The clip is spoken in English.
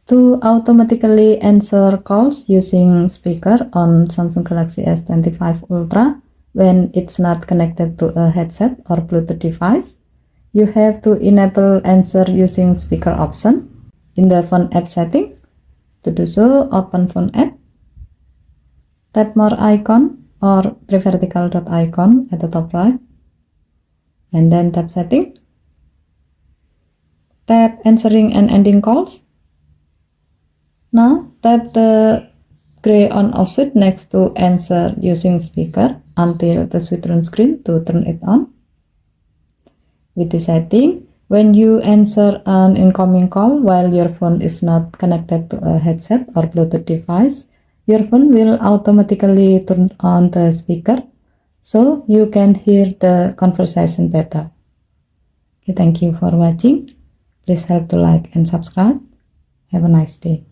To automatically answer calls using speaker on Samsung Galaxy S25 Ultra when it's not connected to a headset or Bluetooth device, you have to enable answer using speaker option. In the phone app setting, to do so, open phone app, tap more icon or prevertical dot icon at the top right, and then tap setting, tap answering and ending calls. Now tap the gray on off switch next to answer using speaker until the switch turn screen to turn it on. With the setting, when you answer an incoming call while your phone is not connected to a headset or Bluetooth device, your phone will automatically turn on the speaker so you can hear the conversation better. Okay, thank you for watching. Please help to like and subscribe. Have a nice day.